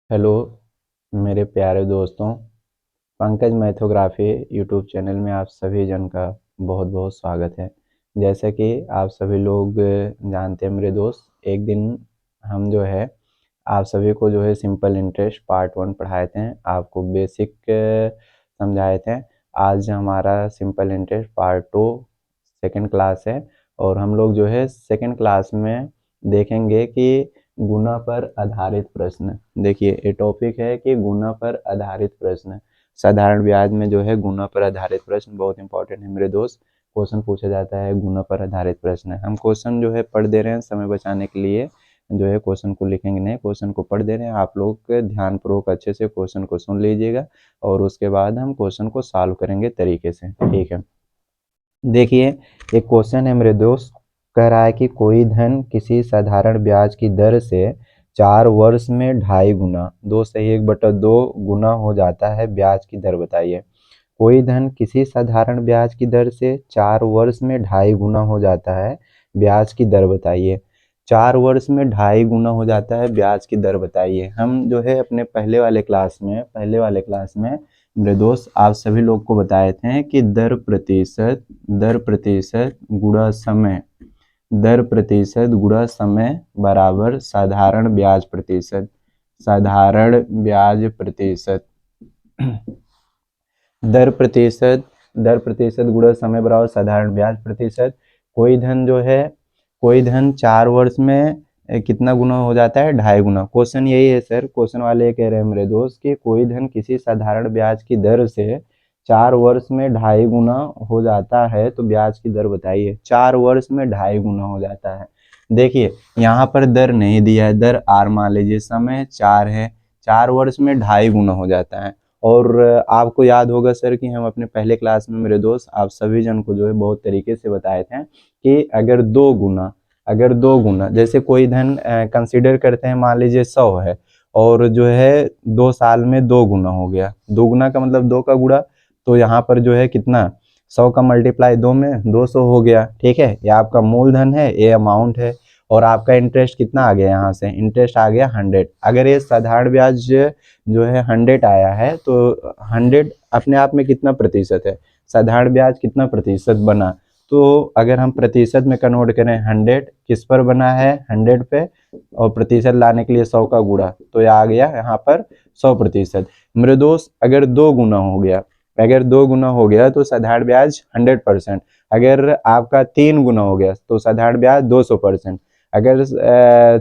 Hello मेरे प्यारे दोस्तों। पंकज मैथोग्राफी यूट्यूब चैनल में आप सभी जन का बहुत बहुत स्वागत है। जैसा कि आप सभी लोग जानते हैं मेरे दोस्त, एक दिन हम जो है आप सभी को जो है सिंपल इंटरेस्ट पार्ट 1 पढ़ाए थे, आपको बेसिक समझाए थे। आज हमारा simple interest part 2 second class है और हम लोग जो है सेकंड क्लास में देखेंगे कि गुना पर आधारित प्रश्न। देखिए ये टॉपिक है कि गुना पर आधारित प्रश्न। साधारण ब्याज में जो है गुना पर आधारित प्रश्न बहुत इंपॉर्टेंट है मेरे दोस्त। क्वेश्चन पूछा जाता है गुना पर आधारित प्रश्न। हम क्वेश्चन जो है पढ़ दे रहे हैं समय बचाने के लिए, जो है क्वेश्चन को लिखेंगे नहीं, क्वेश्चन को पढ़ दे रहे हैं। आप लोग ध्यानपूर्वक अच्छे से क्वेश्चन को सुन लीजिएगा और उसके बाद हम क्वेश्चन को सॉल्व करेंगे तरीके से, ठीक है। देखिए एक क्वेश्चन है मेरे दोस्त, कह रहा है कि कोई धन किसी साधारण ब्याज की दर से 4 वर्ष में 2.5 गुना 2 गुना हो जाता है, ब्याज की दर बताइए। कोई धन किसी साधारण ब्याज की दर से 4 वर्ष में 2.5 गुना हो जाता है, ब्याज की दर बताइए। 4 वर्ष में 2.5 गुना हो जाता है, ब्याज की दर बताइए। हम जो है अपने पहले वाले क्लास में मेरे दोस्त आप सभी लोग को बताए थे कि दर प्रतिशत गुणा समय बराबर साधारण ब्याज प्रतिशत। दर प्रतिशत गुणा समय बराबर साधारण ब्याज प्रतिशत। कोई धन 4 वर्ष में कितना गुना हो जाता है, 2.5 गुना। क्वेश्चन यही है सर, क्वेश्चन वाले ये कह रहे हैं मेरे दोस्त कि कोई धन किसी साधारण ब्याज की दर से 4 वर्ष में 2.5 गुना हो जाता है तो ब्याज की दर बताइए। 4 वर्ष में 2.5 गुना हो जाता है। देखिए यहाँ पर दर नहीं दिया है, दर आर मान लीजिए, समय 4 है, 4 वर्ष में 2.5 गुना हो जाता है। और आपको याद होगा सर कि हम अपने पहले क्लास में मेरे दोस्त आप सभी जन को जो है बहुत तरीके से बताए थे कि अगर दो गुना जैसे कोई धन कंसीडर करते हैं, मान लीजिए 100 है और जो है 2 साल में 2 गुना हो गया। 2 गुना का मतलब 2 का गुणा, तो यहाँ पर जो है कितना 100 का मल्टीप्लाई 2 में 200 हो गया, ठीक है। ये आपका मूलधन है, ये अमाउंट है। और आपका इंटरेस्ट कितना आ गया, यहाँ से इंटरेस्ट आ गया 100। अगर ये साधारण ब्याज जो है 100 आया है तो 100 अपने आप में कितना प्रतिशत है, साधारण ब्याज कितना प्रतिशत बना। तो अगर हम प्रतिशत में कन्वर्ट करें, 100 किस पर बना है, 100 पे, और प्रतिशत लाने के लिए 100 का गुणा, तो ये आ गया यहाँ पर 100%। मेरे दोस्त अगर 2 गुना हो गया तो साधारण ब्याज 100%। अगर आपका 3 गुना हो गया तो साधारण ब्याज 200%। अगर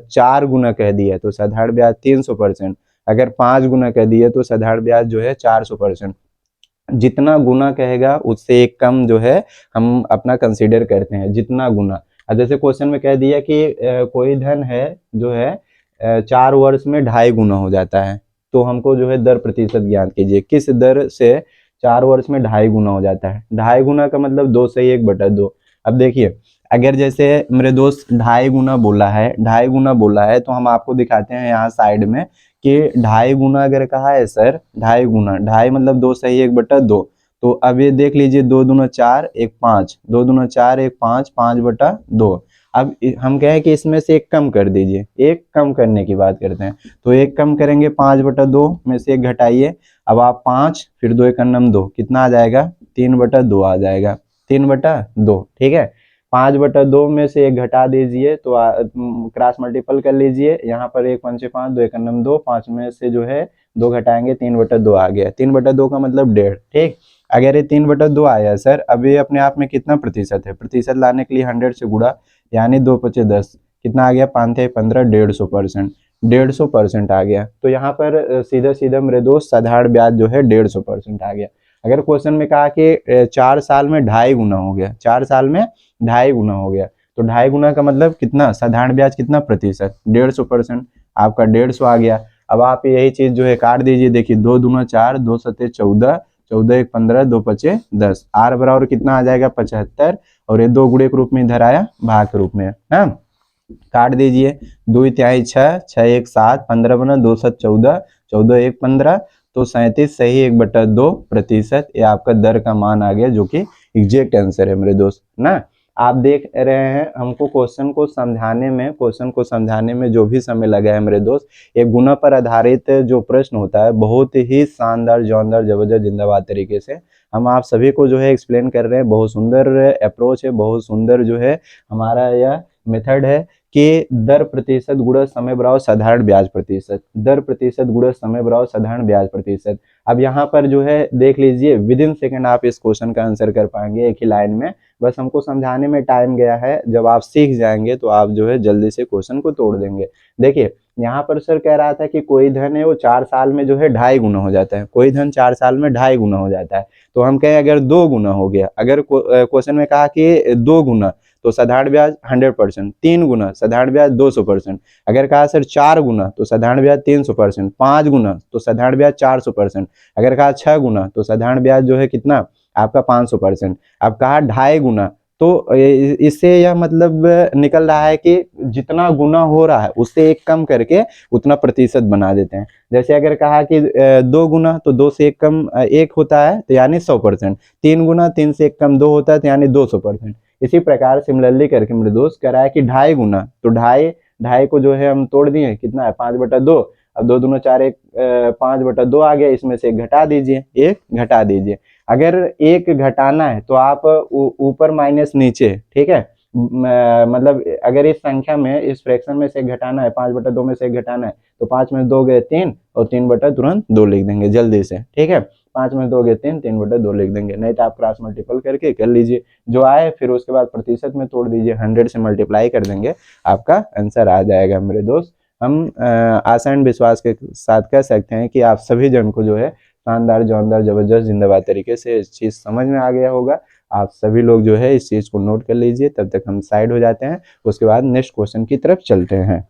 4 गुना कह दिया तो साधारण ब्याज 300%। अगर 5 गुना कह दिए तो साधारण ब्याज जो है 400%। जितना गुना कहेगा उससे एक कम जो है हम अपना कंसीडर करते हैं, जितना गुना। अब जैसे क्वेश्चन में कह दिया कि कोई धन है जो है 4 वर्ष में 2.5 गुना हो जाता है, तो हमको जो है दर प्रतिशत ज्ञात कीजिए, किस दर से 4 वर्ष में 2.5 गुना हो जाता है। 2.5 गुना का मतलब 2/1/2। अब देखिए अगर जैसे मेरे दोस्त 2.5 गुना बोला है तो हम आपको दिखाते हैं यहाँ साइड में कि 2.5 गुना अगर कहा है सर, 2.5 गुना, 2.5 मतलब 2/1/2। तो अब ये देख लीजिए, 2 दूना 4 1 5, 2 दूना 4 1 5, 5/2। अब हम कहें कि इसमें से एक कम कर दीजिए, एक कम करने की बात करते हैं, तो एक कम करेंगे 5/2 में से एक घटाइए। अब आप 5 फिर 2 1 2, कितना आ जाएगा, 3/2 आ जाएगा, 3/2, ठीक है। 5/2 में से एक घटा दीजिए तो क्रॉस मल्टीपल कर लीजिए, यहाँ पर 1 5 5, 2 1 2, 5 में से जो है 2 घटाएंगे, 3/2 आ गया। 3/2 का मतलब 1.5, ठीक। अगर ये 3/2 आया सर, अब ये अपने आप में कितना प्रतिशत है, प्रतिशत लाने के लिए 100 से गुणा, यानी 2 5 10, कितना आ गया, 5 3 15, 150%। 150% आ गया। तो यहाँ पर सीधा सीधा मेरे दोस्त साधारण ब्याज जो है 150% आ गया। अगर क्वेश्चन में कहा कि 4 साल में 2.5 गुना हो गया, 4 साल में 2.5 गुना हो गया, तो 2.5 गुना का मतलब कितना, साधारण ब्याज कितना प्रतिशत, 150%। आपका 150 आ गया। अब आप यही चीज जो है काट दीजिए, देखिए 2 दूना 4, 2 सत्ते 14, 14 1 15, 2 5 10, आर बराबर कितना आ जाएगा, 75। और ये 2 गुणे के रूप में इधर आया, भाग के रूप में, हाँ। काट दीजिए, 2 तिहाई 6, 6 1 7, 15 बना, 2 7 14, 14 1 15, तो 37 सही 1/2 प्रतिशत। ये आपका दर का मान आ गया, जो कि एग्जैक्ट आंसर है मेरे दोस्त ना। आप देख रहे हैं हमको क्वेश्चन को समझाने में जो भी समय लगा है मेरे दोस्त, एक गुना पर आधारित जो प्रश्न होता है बहुत ही शानदार, जानदार, जबरदस्त, जिंदाबाद तरीके से हम आप सभी को जो है एक्सप्लेन कर रहे हैं। बहुत सुंदर अप्रोच है, बहुत सुंदर जो है हमारा यह मेथड है कि दर प्रतिशत गुणा समय बराबर साधारण ब्याज प्रतिशत, दर प्रतिशत गुणा समय बराबर साधारण ब्याज प्रतिशत। अब यहाँ पर जो है देख लीजिए, विद इन सेकेंड आप इस क्वेश्चन का आंसर कर पाएंगे एक ही लाइन में। बस हमको समझाने में टाइम गया है, जब आप सीख जाएंगे तो आप जो है जल्दी से क्वेश्चन को तोड़ देंगे। देखिए यहाँ पर सर कह रहा था कि कोई धन है वो 4 साल में जो है 2.5 गुना हो जाता है, कोई धन 4 साल में 2.5 गुना हो जाता है। तो हम कहें अगर 2 गुना हो गया, अगर क्वेश्चन में कहा कि 2 गुना तो साधारण ब्याज 100%, 3 गुना साधारण ब्याज 200%, अगर कहा सर 4 गुना तो साधारण ब्याज 300%, 5 गुना तो साधारण ब्याज 400%, अगर कहा 6 गुना तो साधारण ब्याज जो है कितना आपका 500%। अब कहा 2.5 गुना तो इससे यह मतलब निकल रहा है कि जितना गुना हो रहा है उससे एक कम करके उतना प्रतिशत बना देते हैं। जैसे अगर कहा कि 2 गुना तो 2 से एक कम 1 होता है तो यानी 100%, 3 गुना 3 से एक कम 2 होता है तो यानी 200%। इसी प्रकार सिमिलरली करके मेरे दोस्त कह रहा है कि 2.5 गुना तो ढाई को जो है हम तोड़ दिए, कितना है 5/2। अब 2 दूना 4, एक 5/2 आ गया, इसमें से एक घटा दीजिए, एक घटा दीजिए। अगर एक घटाना है तो आप ऊपर माइनस नीचे, ठीक है, मतलब अगर इस संख्या में इस फ्रैक्शन में से घटाना है, 5/2 में से घटाना है तो 5 में 2 गए 3 और 3 बटा तुरंत 2 लिख देंगे जल्दी से, ठीक है। 5 में 2 गए 3, 3/2 लिख देंगे, नहीं तो आप क्रॉस मल्टीपल करके कर लीजिए जो आए, फिर उसके बाद प्रतिशत में तोड़ दीजिए, 100 से मल्टीप्लाई कर देंगे, आपका आंसर आ जाएगा मेरे दोस्त। हम आसान विश्वास के साथ कह सकते हैं कि आप सभी जन को जो है शानदार, जानदार, जबरदस्त, जिंदाबाद तरीके से इस चीज समझ में आ गया होगा। आप सभी लोग जो है इस चीज को नोट कर लीजिए, तब तक हम साइड हो जाते हैं, उसके बाद नेक्स्ट क्वेश्चन की तरफ चलते हैं।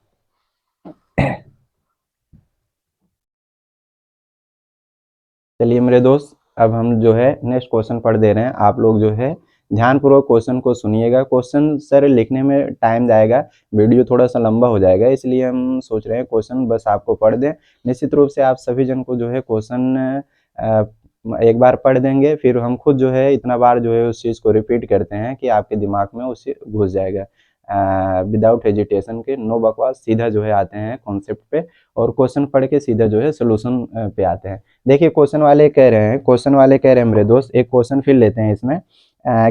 चलिए मेरे दोस्त, अब हम जो है नेक्स्ट क्वेश्चन पढ़ दे रहे हैं, आप लोग जो है ध्यानपूर्वक क्वेश्चन को सुनिएगा। क्वेश्चन सर लिखने में टाइम जाएगा, वीडियो थोड़ा सा लंबा हो जाएगा, इसलिए हम सोच रहे हैं क्वेश्चन बस आपको पढ़ दें। निश्चित रूप से आप सभी जन को जो है क्वेश्चन एक बार पढ़ देंगे, फिर हम खुद जो है इतना बार जो है उस चीज़ को रिपीट करते हैं कि आपके दिमाग में उससे घुस जाएगा। विदाउट हेजिटेशन के, नो बकवास, सीधा जो है आते हैं कॉन्सेप्ट पे, और क्वेश्चन पढ़ के सीधा जो है सोल्यूशन पे आते हैं। देखिए क्वेश्चन वाले कह रहे हैं मेरे दोस्त, एक क्वेश्चन फिर लेते हैं इसमें।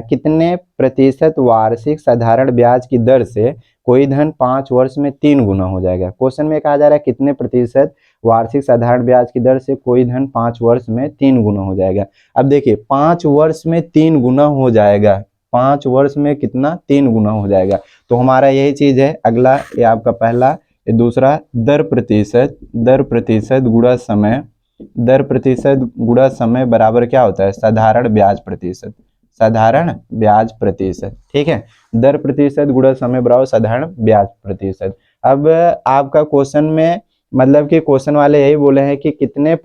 कितने प्रतिशत वार्षिक साधारण ब्याज की दर से कोई धन 5 वर्ष में 3 गुना हो जाएगा। क्वेश्चन में कहा जा रहा है कितने प्रतिशत वार्षिक साधारण ब्याज की दर से कोई धन 5 वर्ष में 3 गुना हो जाएगा। अब देखिए 5 वर्ष में 3 गुना हो जाएगा, 5 वर्ष में कितना 3 गुना हो जाएगा, तो हमारा यही चीज है। अगला ये आपका पहला, ये दूसरा, दर प्रतिशत गुणा समय, दर प्रतिशत गुणा समय बराबर क्या होता है, साधारण ब्याज प्रतिशत, साधारण ब्याज प्रतिशत, ठीक है। दर प्रतिशत गुणा समय बराबर साधारण ब्याज प्रतिशत। अब आपका क्वेश्चन में मतलब कि क्वेश्चन वाले यही बोले हैं कि कितने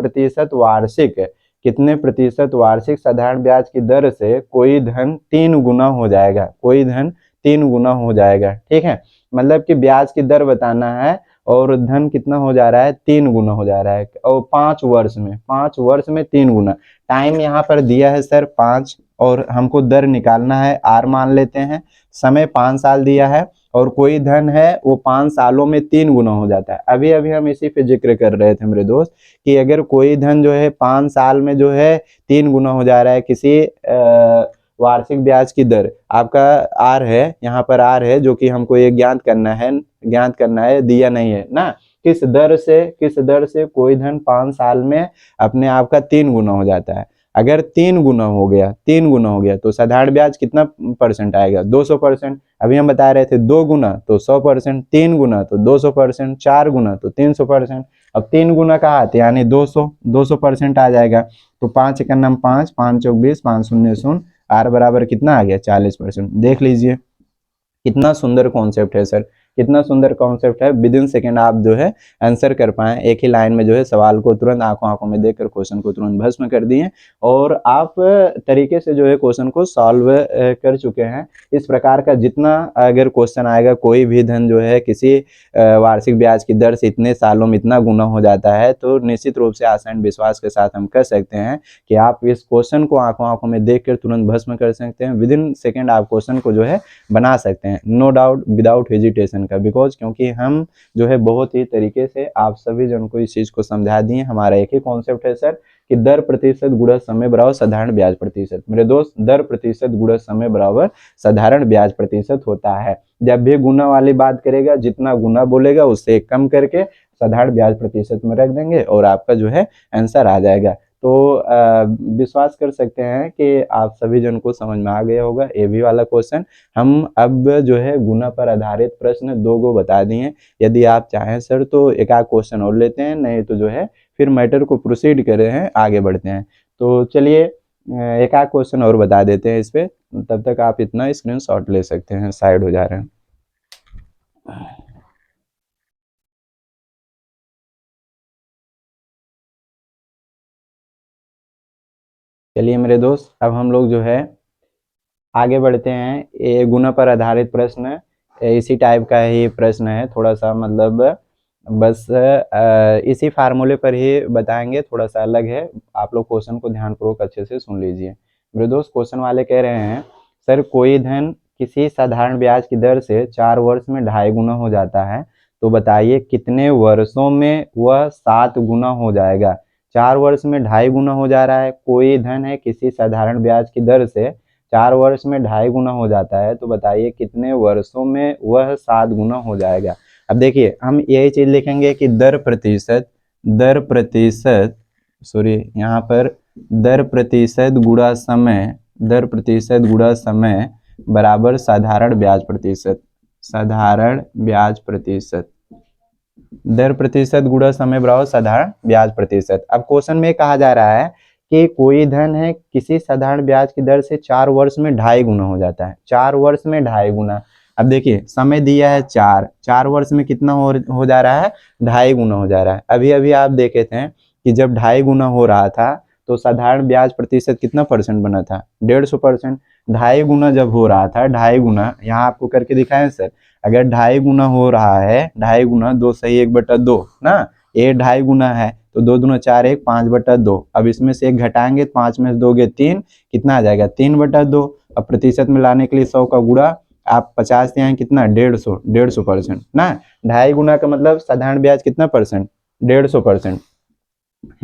प्रतिशत वार्षिक साधारण ब्याज की दर से कोई धन 3 गुना हो जाएगा, कोई धन 3 गुना हो जाएगा, ठीक है। मतलब कि ब्याज की दर बताना है और धन कितना हो जा रहा है, 3 गुना हो जा रहा है, और 5 वर्ष में 3 गुना। टाइम यहाँ पर दिया है सर 5, और हमको दर निकालना है, आर मान लेते हैं, समय 5 साल दिया है, और कोई धन है वो 5 सालों में 3 गुना हो जाता है। अभी अभी हम इसी पे जिक्र कर रहे थे मेरे दोस्त कि अगर कोई धन जो है 5 साल में जो है 3 गुना हो जा रहा है, किसी वार्षिक ब्याज की दर आपका आर है, यहाँ पर आर है, जो कि हमको ये ज्ञात करना है, दिया नहीं है ना, किस दर से कोई धन 5 साल में अपने आप का 3 गुना हो जाता है। अगर 3 गुना हो गया तो साधारण ब्याज कितना परसेंट आएगा, 200%। अभी हम बता रहे थे 2 गुना तो 100%, 3 गुना तो 200%, 4 गुना तो 300%। अब 3 गुना का आते यानी 200% आ जाएगा। तो 5 1 9 5, 5 चौक 20, 5 शून्य 0, आर बराबर कितना आ गया 40%। देख लीजिए कितना सुंदर कॉन्सेप्ट है सर। कितना सुंदर कॉन्सेप्ट है, विद इन सेकेंड आप जो है आंसर कर पाए, एक ही लाइन में जो है सवाल को तुरंत आंखों आंखों में देखकर क्वेश्चन को तुरंत भस्म कर दिए और आप तरीके से जो है क्वेश्चन को सॉल्व कर चुके हैं। इस प्रकार का जितना अगर क्वेश्चन आएगा, कोई भी धन जो है किसी वार्षिक ब्याज की दर से इतने सालों में इतना गुना हो जाता है, तो निश्चित रूप से आसान विश्वास के साथ हम कह सकते हैं कि आप इस क्वेश्चन को आंखों आंखों में देखकर तुरंत भस्म कर सकते हैं। विद इन सेकेंड आप क्वेश्चन को जो है बना सकते हैं, नो डाउट, विदाउट हेजिटेशन का, बिकॉज क्योंकि हम जो है बहुत ही तरीके से आप सभी जन को इस चीज को समझा दिए। हमारा एक ही कॉन्सेप्ट है सर कि दर प्रतिशत गुणा समय बराबर साधारण ब्याज प्रतिशत। मेरे दोस्त, दर प्रतिशत गुणा समय बराबर साधारण ब्याज प्रतिशत होता है। जब भी गुना वाली बात करेगा, जितना गुना बोलेगा उससे कम करके साधारण ब्याज प्रतिशत में रख देंगे और आपका जो है आंसर आ जाएगा। तो विश्वास कर सकते हैं कि आप सभी जन को समझ में आ गया होगा ये भी वाला क्वेश्चन। हम अब जो है गुना पर आधारित प्रश्न 2 गो बता दिए। यदि आप चाहें सर तो एक आध क्वेश्चन और लेते हैं, नहीं तो जो है फिर मैटर को प्रोसीड कर रहे हैं, आगे बढ़ते हैं। तो चलिए एक आध क्वेश्चन और बता देते हैं इस पे, तब तक आप इतना स्क्रीनशॉट ले सकते हैं, साइड हो जा रहे हैं। चलिए मेरे दोस्त, अब हम लोग जो है आगे बढ़ते हैं। ये गुना पर आधारित प्रश्न इसी टाइप का ही प्रश्न है, थोड़ा सा मतलब बस इसी फार्मूले पर ही बताएंगे, थोड़ा सा अलग है। आप लोग क्वेश्चन को ध्यानपूर्वक अच्छे से सुन लीजिए। मेरे दोस्त, क्वेश्चन वाले कह रहे हैं सर कोई धन किसी साधारण ब्याज की दर से 4 वर्ष में 2.5 गुना हो जाता है, तो बताइए कितने वर्षों में वह 7 गुना हो जाएगा। 4 वर्ष में 2.5 गुना हो जा रहा है, कोई धन है किसी साधारण ब्याज की दर से 4 वर्ष में 2.5 गुना हो जाता है, तो बताइए कितने वर्षों में वह 7 गुना हो जाएगा। अब देखिए हम यही चीज लिखेंगे कि दर प्रतिशत सॉरी यहाँ पर दर प्रतिशत गुणा समय, दर प्रतिशत गुणा समय बराबर साधारण ब्याज प्रतिशत, साधारण ब्याज प्रतिशत, दर प्रतिशत गुणा समय बराबर साधारण ब्याज प्रतिशत। अब क्वेश्चन में कहा जा रहा है कि कोई धन है किसी साधारण ब्याज की दर से 4 वर्ष में 2.5 गुना हो जाता है, 4 वर्ष में 2.5 गुना। अब देखिए समय दिया है 4 वर्ष में कितना हो जा रहा है, 2.5 गुना हो जा रहा है। अभी अभी आप देखे थे कि जब 2.5 गुना हो रहा था तो साधारण ब्याज प्रतिशत कितना परसेंट बना था, 150%। 2.5 गुना जब हो रहा था, 2.5 गुना यहाँ आपको करके दिखाएं सर, अगर 2.5 गुना हो रहा है, 2.5 गुना 2 सही 1/2 ना, ये 2.5 गुना है तो 2 दूना 4 1 5/2। अब इसमें से 1 घटाएंगे, 5 में से दोगे 3, कितना आ जाएगा 3/2। अब प्रतिशत में लाने के लिए 100 का गुणा आप 50 से आए कितना 150% ना। 2.5 गुना का मतलब साधारण ब्याज कितना परसेंट, 150%,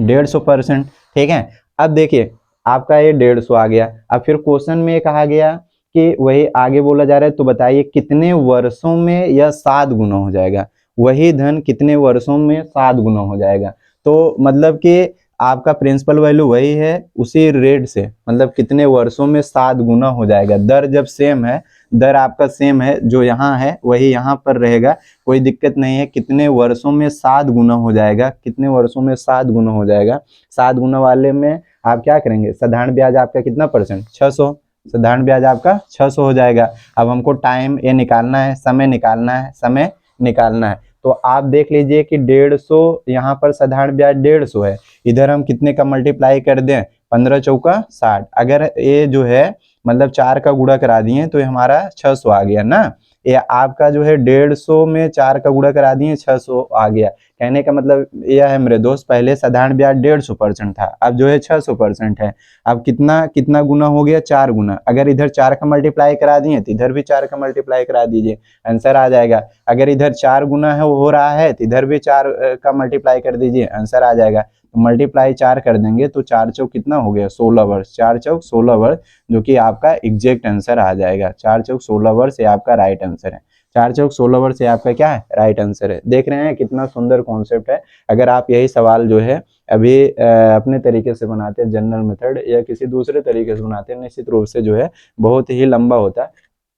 150%। ठीक है, अब देखिए आपका ये 150 आ गया। अब फिर क्वेश्चन में कहा गया कि वही आगे बोला जा रहा है, तो बताइए कितने वर्षों में यह 7 गुना हो जाएगा, वही धन कितने वर्षों में 7 गुना हो जाएगा। तो मतलब कि आपका प्रिंसिपल वैल्यू वही है, उसी रेट से मतलब कितने वर्षों में 7 गुना हो जाएगा। दर जब सेम है, दर आपका सेम है, जो यहाँ है वही यहाँ पर रहेगा, कोई दिक्कत नहीं है। कितने वर्षों में 7 गुना हो जाएगा, कितने वर्षों में 7 गुना हो जाएगा। 7 गुना वाले में आप क्या करेंगे, साधारण ब्याज आपका कितना परसेंट, 600, साधारण ब्याज आपका 600 हो जाएगा। अब हमको टाइम ये निकालना है, समय निकालना है, समय निकालना है। तो आप देख लीजिए कि 150 यहाँ पर साधारण ब्याज 150 है, इधर हम कितने का मल्टीप्लाई कर दें, 15 चौका 60। अगर ये जो है मतलब 4 का गुणा करा दिए तो ये हमारा 600 आ गया ना। ये आपका जो है 150 में 4 का गुणा करा दिए 600 आ गया। कहने का मतलब यह है मेरे दोस्त, पहले साधारण ब्याज 150% था, अब जो है 600% है। अब कितना कितना गुना हो गया, 4 गुना। अगर इधर 4 का मल्टीप्लाई करा दिए तो इधर भी 4 का मल्टीप्लाई करा दीजिए, आंसर आ जाएगा। अगर इधर 4 गुना है हो रहा है तो इधर भी 4 का मल्टीप्लाई कर दीजिए, आंसर आ जाएगा। तो मल्टीप्लाई 4 कर देंगे तो 4 चौक कितना हो गया, 16 वर्ष, 4 चौक 16 वर्ष, जो कि आपका एग्जैक्ट आंसर आ जाएगा। 4 चौक 16 वर्ष ये आपका राइट आंसर है। 4 चौक 16 वर्ष ये आपका क्या है, राइट आंसर है। देख रहे हैं कितना सुंदर कॉन्सेप्ट है। अगर आप यही सवाल जो है अभी अपने तरीके से बनाते हैं, जनरल मेथड या किसी दूसरे तरीके से बनाते हैं, निश्चित रूप से जो है बहुत ही लंबा होता है।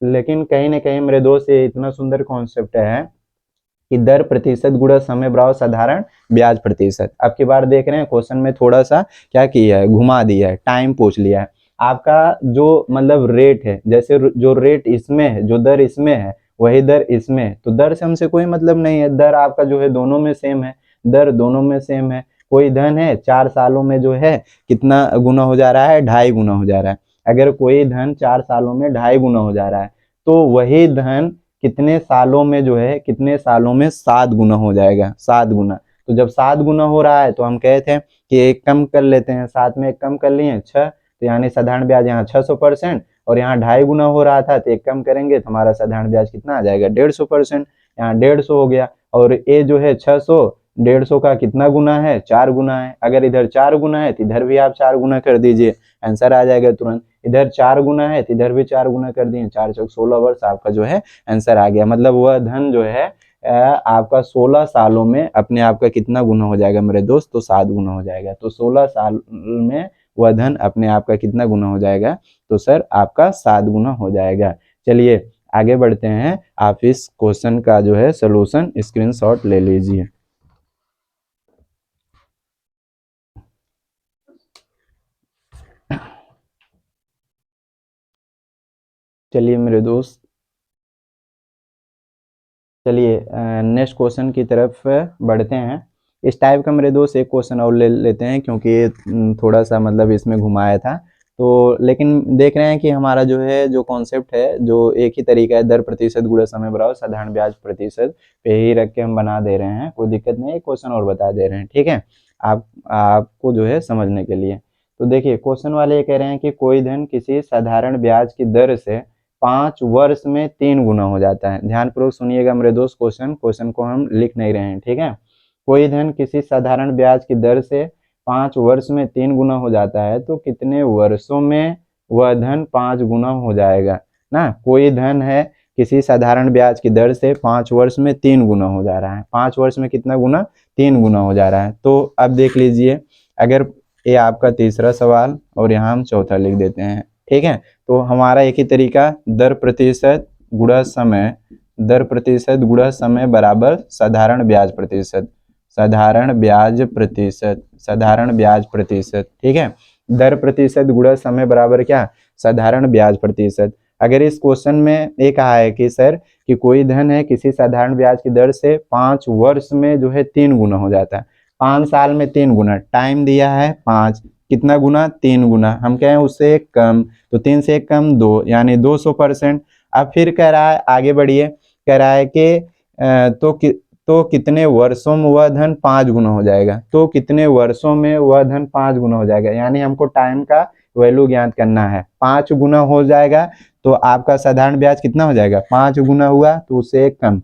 लेकिन कहीं ना कहीं मेरे दोस्त ये इतना सुंदर कॉन्सेप्ट है कि दर प्रतिशत गुणा समय बराबर साधारण ब्याज प्रतिशत। अब की बार देख रहे हैं क्वेश्चन में थोड़ा सा क्या किया है, घुमा दिया है, टाइम पूछ लिया है। आपका जो मतलब रेट है, जैसे जो रेट इसमें है, जो दर इसमें है वही दर इसमें, तो दर से हमसे कोई मतलब नहीं है, दर आपका जो है दोनों में सेम है, दर दोनों में सेम है। कोई धन है 4 सालों में जो है कितना गुना हो जा रहा है, 2.5 गुना हो जा रहा है। अगर कोई धन 4 सालों में 2.5 गुना हो जा रहा है तो वही धन कितने सालों में जो है, कितने सालों में 7 गुना हो जाएगा, 7 गुना। तो जब 7 गुना हो रहा है तो हम कहे थे कि एक कम कर लेते हैं, 7 में एक कम कर लिए 6, तो यानी साधारण ब्याज यहाँ 600%, और यहाँ 2.5 गुना हो रहा था तो एक कम करेंगे तो हमारा साधारण ब्याज कितना आ जाएगा, 150%। यहाँ 150 हो गया, और ये जो है 600, 150 का कितना गुना है, 4 गुना है। अगर इधर 4 गुना है तो इधर भी आप 4 गुना कर दीजिए, आंसर आ जाएगा तुरंत। इधर 4 गुना है तो इधर भी 4 गुना कर दिए, 4 चौक 16 वर्ष, आपका जो है आंसर आ गया। मतलब वह धन जो है आपका 16 सालों में अपने आप का कितना गुना हो जाएगा मेरे दोस्त, तो 7 गुना हो जाएगा। तो 16 साल में वह धन अपने आप का कितना गुना हो जाएगा, तो सर आपका 7 गुना हो जाएगा। चलिए आगे बढ़ते हैं, आप इस क्वेश्चन का जो है सोल्यूशन स्क्रीनशॉट ले लीजिए। चलिए मेरे दोस्त, चलिए नेक्स्ट क्वेश्चन की तरफ बढ़ते हैं। इस टाइप का मेरे दोस्त एक क्वेश्चन और ले लेते हैं, क्योंकि ये थोड़ा सा मतलब इसमें घुमाया था तो, लेकिन देख रहे हैं कि हमारा जो है जो कॉन्सेप्ट है जो एक ही तरीका है, दर प्रतिशत गुणा समय बराबर साधारण ब्याज प्रतिशत पे ही रख के हम बना दे रहे हैं, कोई दिक्कत नहीं है। क्वेश्चन और बता दे रहे हैं, ठीक है, आपको जो है समझने के लिए। तो देखिए क्वेश्चन वाले ये कह रहे हैं कि कोई धन किसी साधारण ब्याज की दर से 5 वर्ष में 3 गुना हो जाता है। ध्यानपूर्वक सुनिएगा मेरे दोस्त, क्वेश्चन को हम लिख नहीं रहे हैं, ठीक है। कोई धन किसी साधारण ब्याज की दर से 5 वर्ष में 3 गुना हो जाता है तो कितने वर्षों में वह धन 5 गुना हो जाएगा ना। कोई धन है किसी साधारण ब्याज की दर से 5 वर्ष में 3 गुना हो जा रहा है, 5 वर्ष में कितना गुना, 3 गुना हो जा रहा है। तो अब देख लीजिए, अगर ये आपका तीसरा सवाल और यहाँ हम चौथा लिख देते हैं, ठीक है। तो हमारा एक ही तरीका, दर प्रतिशत गुणा समय, दर प्रतिशत गुणा समय बराबर साधारण ब्याज प्रतिशत, साधारण ब्याज प्रतिशत, साधारण ब्याज प्रतिशत, ठीक है। दर प्रतिशत गुणा समय बराबर क्या, साधारण ब्याज प्रतिशत। अगर इस क्वेश्चन में ये कहा है कि सर कि कोई धन है किसी साधारण ब्याज की दर से 5 वर्ष में जो है 3 गुना हो जाता है, 5 साल में 3 गुना, टाइम दिया है 5, कितना गुना, 3 गुना, हम कहें उससे एक कम, तो 3 से एक कम 2, यानी 200%। अब फिर कह रहा है, आगे बढ़िए, कह रहा है कि तो कितने वर्षों में वह धन 5 गुना हो जाएगा, तो कितने वर्षों में वह धन 5 गुना हो जाएगा, यानी हमको टाइम का वैल्यू ज्ञात करना है। 5 गुना हो जाएगा तो आपका साधारण ब्याज कितना हो जाएगा, 5 गुना हुआ तो उससे एक कम,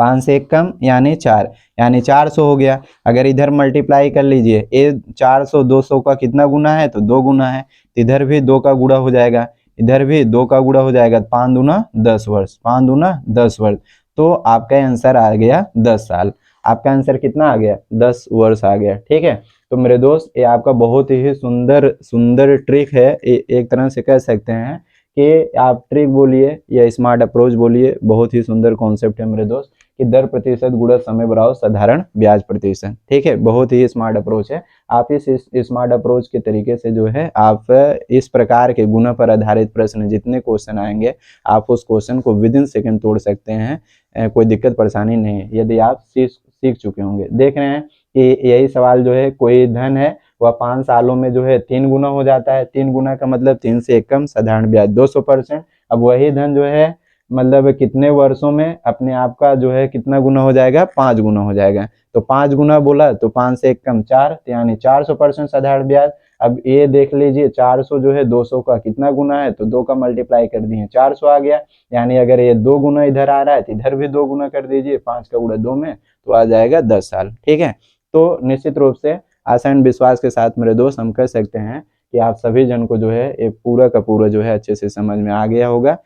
5 से एक कम यानी 4, यानी 400 हो गया। अगर इधर मल्टीप्लाई कर लीजिए, ये 400 200 का कितना गुना है, तो 2 गुना है, इधर भी 2 का गुणा हो जाएगा, इधर भी 2 का गुणा हो जाएगा, 5 दूना 10 वर्ष, 5 दूना 10 वर्ष। तो आपका आंसर आ गया 10 साल, आपका आंसर कितना आ गया, 10 वर्ष आ गया, ठीक है। तो मेरे दोस्त ये आपका बहुत ही सुंदर सुंदर ट्रिक है, एक तरह से कह सकते हैं कि आप ट्रिक बोलिए या स्मार्ट अप्रोच बोलिए, बहुत ही सुंदर कॉन्सेप्ट है मेरे दोस्त, कि दर प्रतिशत गुणा समय बराबर साधारण ब्याज प्रतिशत, ठीक है, बहुत ही स्मार्ट अप्रोच है। आप इस स्मार्ट अप्रोच के तरीके से जो है आप इस प्रकार के गुना पर आधारित प्रश्न जितने क्वेश्चन आएंगे आप उस क्वेश्चन को विद इन सेकेंड तोड़ सकते हैं, कोई दिक्कत परेशानी नहीं है, यदि आप सीख चुके होंगे। देख रहे हैं कि यही सवाल जो है, कोई धन है वह 5 सालों में जो है 3 गुना हो जाता है, 3 गुना का मतलब 3 से एक कम, साधारण ब्याज 200%। अब वही धन जो है मतलब कितने वर्षों में अपने आप का जो है कितना गुना हो जाएगा, 5 गुना हो जाएगा। तो 5 गुना बोला तो 5 से एक कम 4, तो यानी 400% साधारण ब्याज। अब ये देख लीजिए 400 जो है 200 का कितना गुना है, तो 2 का मल्टीप्लाई कर दिए 400 आ गया, यानी अगर ये 2 गुना इधर आ रहा है तो इधर भी 2 गुना कर दीजिए, 5 का गुणा 2 में, तो आ जाएगा 10 साल, ठीक है। तो निश्चित रूप से आशा एंड विश्वास के साथ मेरे दोस्त हम कह सकते हैं कि आप सभी जन को जो है ये पूरा का पूरा जो है अच्छे से समझ में आ गया होगा।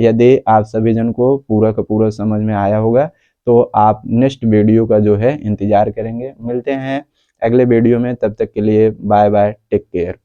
यदि आप सभी जन को पूरा का पूरा समझ में आया होगा तो आप नेक्स्ट वीडियो का जो है इंतजार करेंगे। मिलते हैं अगले वीडियो में, तब तक के लिए बाय बाय, टेक केयर।